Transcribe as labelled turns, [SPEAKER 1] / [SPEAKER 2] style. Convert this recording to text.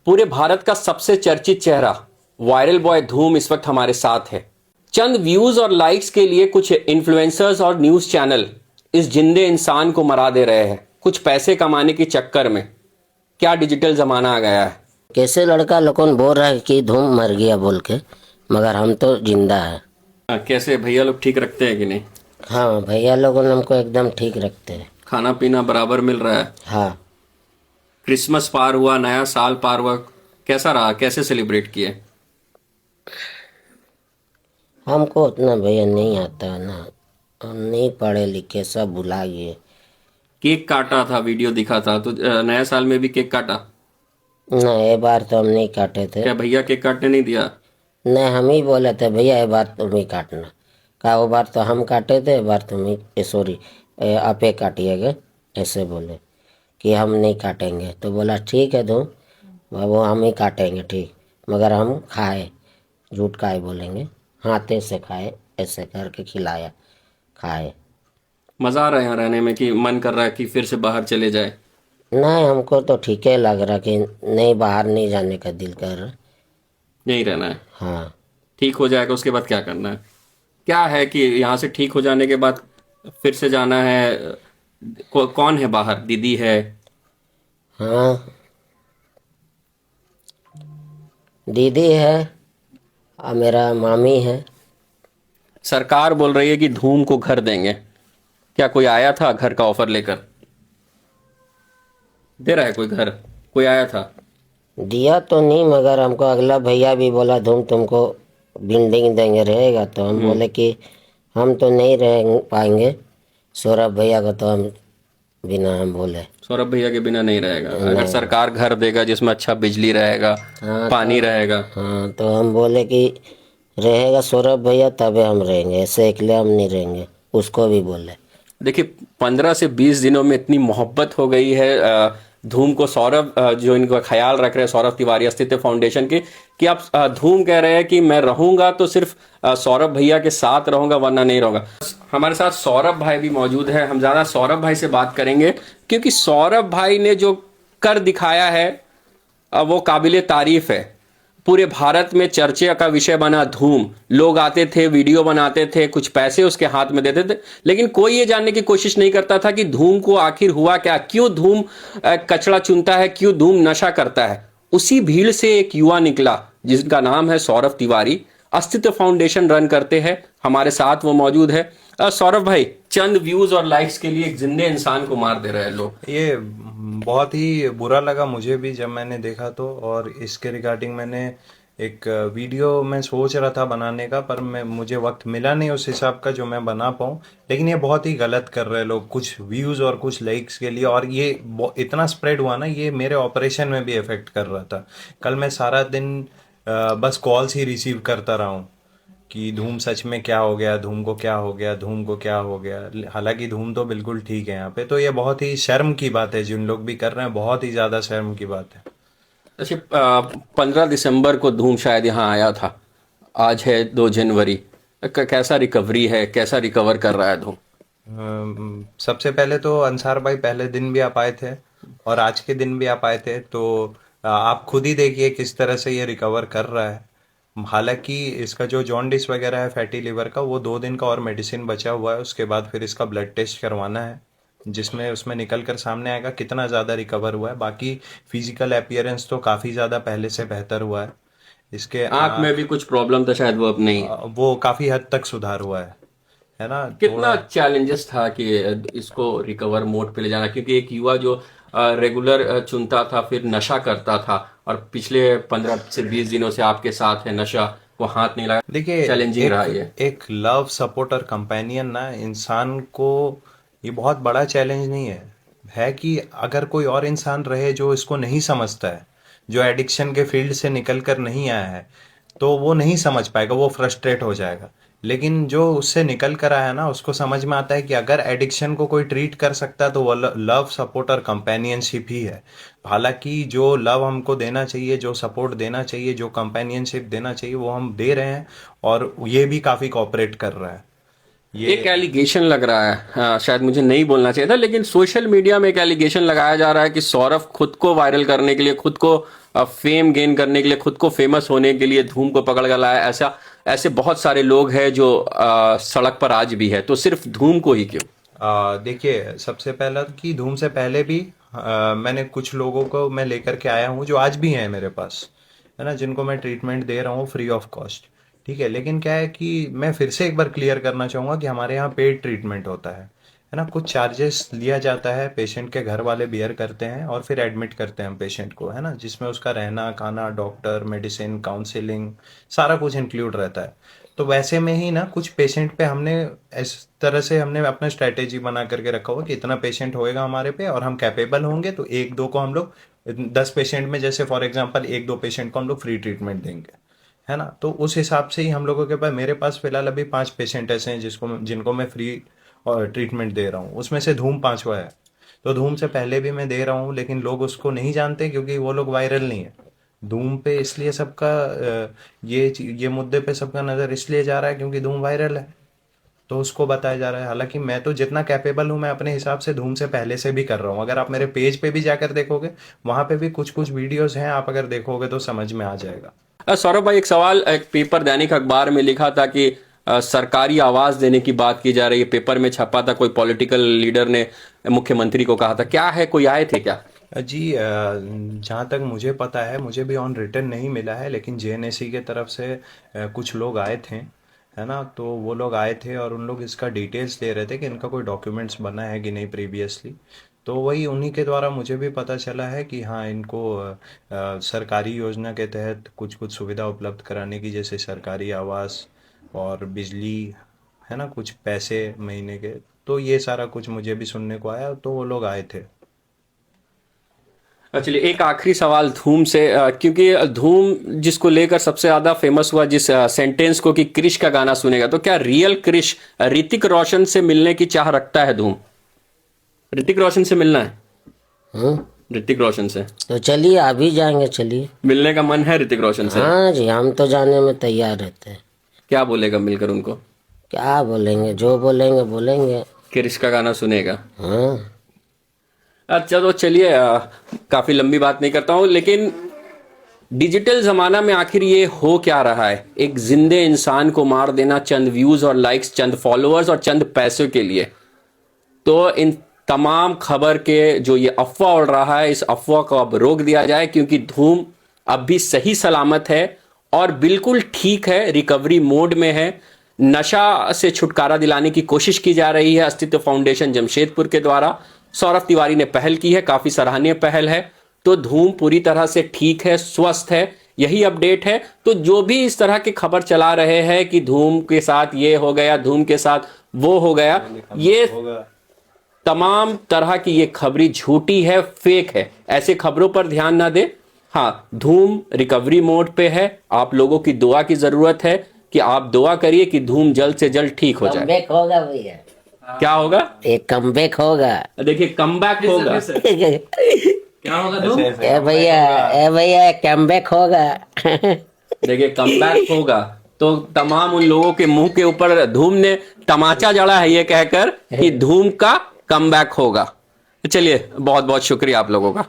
[SPEAKER 1] पूरे भारत का सबसे चर्चित चेहरा वायरल बॉय धूम इस वक्त हमारे साथ है। चंद व्यूज और लाइक्स के लिए कुछ इन्फ्लुएंसर्स और न्यूज चैनल इस जिंदे इंसान को मरा दे रहे हैं, कुछ पैसे कमाने के चक्कर में। क्या डिजिटल जमाना आ गया है।
[SPEAKER 2] कैसे लड़का लोगों बोल रहा है कि धूम मर गया बोल के, मगर हम तो जिंदा है।
[SPEAKER 1] कैसे भैया लोग ठीक रखते हैं कि नहीं?
[SPEAKER 2] हाँ, भैया लोगों हमको एकदम ठीक रखते हैं।
[SPEAKER 1] खाना पीना बराबर मिल रहा है?
[SPEAKER 2] हाँ।
[SPEAKER 1] क्रिसमस पार हुआ, नया साल पार हुआ, कैसा रहा, कैसे सेलिब्रेट किए?
[SPEAKER 2] हमको उतना भैया नहीं आता ना, हम नहीं पढ़े लिखे, सब भुला गए।
[SPEAKER 1] केक काटा था, वीडियो दिखा था, तो नया साल में भी केक काटा?
[SPEAKER 2] ना, ये बार तो हम नहीं काटे थे।
[SPEAKER 1] क्या भैया केक काटने नहीं दिया?
[SPEAKER 2] नहीं, हम ही बोले थे भैया ये बार तुम ही काटना। कहा वो बार तो हम काटे थे, बार तुम ही, सॉरी आप ही काटिएगा, ऐसे बोले कि हम नहीं काटेंगे। तो बोला ठीक है धूम बाबू, हम ही काटेंगे ठीक, मगर हम खाए, झूठ का ही बोलेंगे, हाथे से खाए, ऐसे करके खिलाया, खाए।
[SPEAKER 1] मजा आ रहा है यहाँ रहने में कि मन कर रहा है कि फिर से बाहर चले जाए?
[SPEAKER 2] नहीं, हमको तो ठीक है लग रहा कि नहीं, बाहर नहीं जाने का दिल कर रहा।
[SPEAKER 1] यहीं रहना है?
[SPEAKER 2] हाँ।
[SPEAKER 1] ठीक हो जाएगा उसके बाद क्या करना है? क्या है कि यहाँ से ठीक हो जाने के बाद फिर से जाना है? कौन है बाहर? दीदी है?
[SPEAKER 2] हाँ, दीदी है और मेरा मामी है।
[SPEAKER 1] सरकार बोल रही है कि धूम को घर देंगे, क्या कोई आया था घर का ऑफर लेकर? दे रहा है कोई घर? कोई आया था?
[SPEAKER 2] दिया तो नहीं, मगर हमको अगला भैया भी बोला धूम तुमको बिल्डिंग देंगे, रहेगा। तो हम बोले कि हम तो नहीं रह पाएंगे, सौरभ भैया को तो हम बिना, हम बोले
[SPEAKER 1] सौरभ भैया के बिना नहीं रहेगा। अगर
[SPEAKER 2] नहीं।
[SPEAKER 1] सरकार घर देगा जिसमें अच्छा बिजली रहेगा,
[SPEAKER 2] हाँ
[SPEAKER 1] पानी रहेगा।
[SPEAKER 2] हाँ, तो हम बोले कि रहेगा सौरभ भैया तबे हम रहेंगे, ऐसे अकेले हम नहीं रहेंगे, उसको भी बोले।
[SPEAKER 1] देखिए 15 से 20 दिनों में इतनी मोहब्बत हो गई है धूम को। सौरभ जो इनका ख्याल रख रहे हैं, सौरभ तिवारी अस्तित्व फाउंडेशन के, कि आप धूम कह रहे हैं कि मैं रहूंगा तो सिर्फ सौरभ भैया के साथ रहूंगा, वरना नहीं रहूंगा। हमारे साथ सौरभ भाई भी मौजूद है। हम ज्यादा सौरभ भाई से बात करेंगे क्योंकि सौरभ भाई ने जो कर दिखाया है वो काबिले तारीफ है। पूरे भारत में चर्चा का विषय बना धूम। लोग आते थे, वीडियो बनाते थे, कुछ पैसे उसके हाथ में देते थे, लेकिन कोई ये जानने की कोशिश नहीं करता था कि धूम को आखिर हुआ क्या, क्यों धूम कचड़ा चुनता है, क्यों धूम नशा करता है। उसी भीड़ से एक युवा निकला जिसका नाम है सौरभ तिवारी, अस्तित्व फाउंडेशन रन करते हैं। हमारे साथ वो मौजूद है। सौरभ भाई, चंद व्यूज और लाइक्स के लिए एक जिंदे इंसान को मार दे रहे हैं लोग।
[SPEAKER 3] ये बहुत ही बुरा लगा मुझे भी जब मैंने देखा तो, और इसके रिगार्डिंग मैंने एक वीडियो मैं सोच रहा था बनाने का, पर मुझे वक्त मिला नहीं उस हिसाब का जो मैं बना पाऊँ। लेकिन ये बहुत ही गलत कर रहे हैं लोग, कुछ व्यूज़ और कुछ लाइक्स के लिए। और ये इतना स्प्रेड हुआ ना, ये मेरे ऑपरेशन में भी इफेक्ट कर रहा था। कल मैं सारा दिन बस कॉल्स ही रिसीव करता रहा हूँ कि धूम सच में क्या हो गया, धूम को क्या हो गया, धूम को क्या हो गया। हालांकि धूम तो बिल्कुल ठीक है यहाँ पे। तो ये बहुत ही शर्म की बात है, जिन लोग भी कर रहे हैं बहुत ही ज्यादा शर्म की बात है।
[SPEAKER 1] अच्छा, 15 दिसंबर को धूम शायद यहाँ आया था, आज है 2 जनवरी। कैसा रिकवरी है, कैसा रिकवर कर रहा है धूम?
[SPEAKER 3] सबसे पहले तो अंसार भाई, पहले दिन भी आप आए थे और आज के दिन भी आप आए थे, तो आप खुद ही देखिए किस तरह से ये रिकवर कर रहा है। हालांकि इसका जो जॉन्डिस वगैरह है, फैटी लिवर का, वो 2 दिन का और मेडिसिन बचा हुआ है। उसके बाद फिर इसका ब्लड टेस्ट करवाना है, जिसमें उसमें निकल कर सामने आएगा कितना ज़्यादा रिकवर हुआ है। बाकी फिजिकल अपीयरेंस तो काफ़ी ज़्यादा पहले से बेहतर हुआ है। इसके
[SPEAKER 1] आंख में भी कुछ प्रॉब्लम था शायद, वो अब नहीं?
[SPEAKER 3] वो काफ़ी हद तक सुधार हुआ है ना।
[SPEAKER 1] कितना चैलेंजेस था कि इसको रिकवर मोड पे ले जाना, क्योंकि एक युवा जो रेगुलर चुनता था, फिर नशा करता था, और पिछले 15 से 20 दिनों से आपके साथ है, नशा को हाथ नहीं लगा।
[SPEAKER 3] देखिए,
[SPEAKER 1] चैलेंजिंग रहा ये।
[SPEAKER 3] एक लव सपोर्ट और कंपेनियन ना इंसान को, ये बहुत बड़ा चैलेंज नहीं है कि अगर कोई और इंसान रहे जो इसको नहीं समझता है, जो एडिक्शन के फील्ड से निकल कर नहीं आया है, तो वो नहीं समझ पाएगा, वो फ्रस्ट्रेट हो जाएगा। लेकिन जो उससे निकल कर आया ना, उसको समझ में आता है कि अगर एडिक्शन को कोई ट्रीट कर सकता है तो वो लव सपोर्ट और कंपेनियनशिप ही है। हालांकि जो लव हमको देना चाहिए, जो सपोर्ट देना चाहिए, जो कंपेनियनशिप देना चाहिए, वो हम दे रहे हैं, और ये भी काफ़ी कोऑपरेट कर रहा है।
[SPEAKER 1] एक एलिगेशन लग रहा है, हाँ, शायद मुझे नहीं बोलना चाहिए था, लेकिन सोशल मीडिया में एक एलिगेशन लगाया जा रहा है कि सौरभ खुद को वायरल करने के लिए, खुद को फेम गेन करने के लिए, खुद को फेमस होने के लिए धूम को पकड़ कर लाया, ऐसे बहुत सारे लोग हैं जो सड़क पर आज भी है, तो सिर्फ धूम को ही क्यों?
[SPEAKER 3] देखिए, सबसे पहला कि धूम से पहले भी मैंने कुछ लोगों को मैं लेकर के आया हूँ जो आज भी हैं मेरे पास, है ना, जिनको मैं ट्रीटमेंट दे रहा हूँ फ्री ऑफ कॉस्ट। ठीक है, लेकिन क्या है कि मैं फिर से एक बार क्लियर करना चाहूँगा कि हमारे यहाँ पेड ट्रीटमेंट होता है ना, कुछ चार्जेस लिया जाता है, पेशेंट के घर वाले बियर करते हैं और फिर एडमिट करते हैं हम पेशेंट को, है ना, जिसमें उसका रहना, खाना, डॉक्टर, मेडिसिन, काउंसलिंग, सारा कुछ इंक्लूड रहता है। तो वैसे में ही ना कुछ पेशेंट पे हमने इस तरह से हमने अपना स्ट्रेटेजी बना करके रखा हुआ कि इतना पेशेंट होएगा हमारे पे और हम कैपेबल होंगे तो एक दो को हम लोग 10 पेशेंट में जैसे फॉर एग्जांपल एक दो पेशेंट को हम लोग फ्री ट्रीटमेंट देंगे, है ना। तो उस हिसाब से ही हम लोगों के पास, मेरे पास फिलहाल अभी 5 पेशेंट ऐसे हैं जिनको मैं फ्री और ट्रीटमेंट दे रहा हूँ, उसमें से धूम 5वां है। तो धूम से पहले भी मैं दे रहा हूँ लेकिन लोग उसको नहीं जानते क्योंकि वो लोग वायरल नहीं है। धूम पे इसलिए सबका ये मुद्दे पे सबका नज़र इसलिए जा रहा है क्योंकि धूम वायरल है, तो उसको बताया जा रहा है। हालांकि मैं तो जितना कैपेबल हूँ मैं अपने हिसाब से धूम से पहले से भी कर रहा हूँ। अगर आप मेरे पेज पे भी जाकर देखोगे, वहाँ पे भी कुछ कुछ वीडियोस हैं, आप अगर देखोगे तो समझ में आ जाएगा।
[SPEAKER 1] सौरभ भाई, एक सवाल, एक पेपर दैनिक अखबार में लिखा था कि सरकारी आवाज देने की बात की जा रही है, पेपर में छपा था, कोई पॉलिटिकल लीडर ने मुख्यमंत्री को कहा था, क्या है, कोई आए थे क्या?
[SPEAKER 3] जी, जहाँ तक मुझे पता है, मुझे भी ऑन रिटर्न नहीं मिला है, लेकिन जेएनएससी के तरफ से कुछ लोग आए थे, है ना। तो वो लोग आए थे और उन लोग इसका डिटेल्स दे रहे थे कि इनका कोई डॉक्यूमेंट्स बना है कि नहीं प्रीवियसली। तो वही उन्हीं के द्वारा मुझे भी पता चला है कि हाँ, इनको सरकारी योजना के तहत कुछ कुछ सुविधा उपलब्ध कराने की, जैसे सरकारी आवास और बिजली, है ना, कुछ पैसे महीने के। तो ये सारा कुछ मुझे भी सुनने को आया, तो वो लोग आए थे।
[SPEAKER 1] चलिए, एक आखिरी सवाल धूम से, क्योंकि धूम जिसको लेकर सबसे ज्यादा फेमस हुआ, जिस सेंटेंस को कि क्रिश का गाना सुनेगा, तो क्या रियल क्रिश ऋतिक रोशन से मिलने की चाह रखता है धूम? ऋतिक रोशन से मिलना है? ऋतिक रोशन से
[SPEAKER 2] तो चलिए अभी जाएंगे, चलिए।
[SPEAKER 1] मिलने का मन है ऋतिक रोशन से?
[SPEAKER 2] हाँ जी, हम तो जाने में तैयार रहते हैं।
[SPEAKER 1] क्या बोलेगा मिलकर उनको?
[SPEAKER 2] क्या बोलेंगे, जो बोलेंगे बोलेंगे।
[SPEAKER 1] क्रिश का गाना सुनेगा?
[SPEAKER 2] हाँ।
[SPEAKER 1] अच्छा, तो चलिए, काफी लंबी बात नहीं करता हूं, लेकिन डिजिटल जमाना में आखिर ये हो क्या रहा है? एक जिंदे इंसान को मार देना चंद व्यूज और लाइक्स, चंद फॉलोअर्स और चंद पैसों के लिए। तो इन तमाम खबर के जो ये अफवाह उड़ रहा है, इस अफवाह को अब रोक दिया जाए, क्योंकि धूम अब भी सही सलामत है और बिल्कुल ठीक है, रिकवरी मोड में है। नशा से छुटकारा दिलाने की कोशिश की जा रही है अस्तित्व फाउंडेशन जमशेदपुर के द्वारा। सौरभ तिवारी ने पहल की है, काफी सराहनीय पहल है। तो धूम पूरी तरह से ठीक है, स्वस्थ है, यही अपडेट है। तो जो भी इस तरह की खबर चला रहे हैं कि धूम के साथ ये हो गया, धूम के साथ वो हो गया, ये तमाम तरह की ये खबरी झूठी है, फेक है। ऐसे खबरों पर ध्यान ना दे। हाँ, धूम रिकवरी मोड पे है, आप लोगों की दुआ की जरूरत है कि आप दुआ करिए कि धूम जल्द से जल्द ठीक हो जाए।
[SPEAKER 2] कमबैक होगा भैया।
[SPEAKER 1] क्या होगा?
[SPEAKER 2] एक कमबैक होगा।
[SPEAKER 1] देखिए, कमबैक होगा।
[SPEAKER 4] क्या होगा धूम?
[SPEAKER 2] ए भैया कमबैक होगा।
[SPEAKER 1] देखिए, कमबैक होगा। तो तमाम उन लोगों के मुंह के ऊपर धूम ने तमाचा जड़ा है ये कहकर कि धूम का कमबैक होगा। चलिए, बहुत बहुत शुक्रिया आप लोगों का।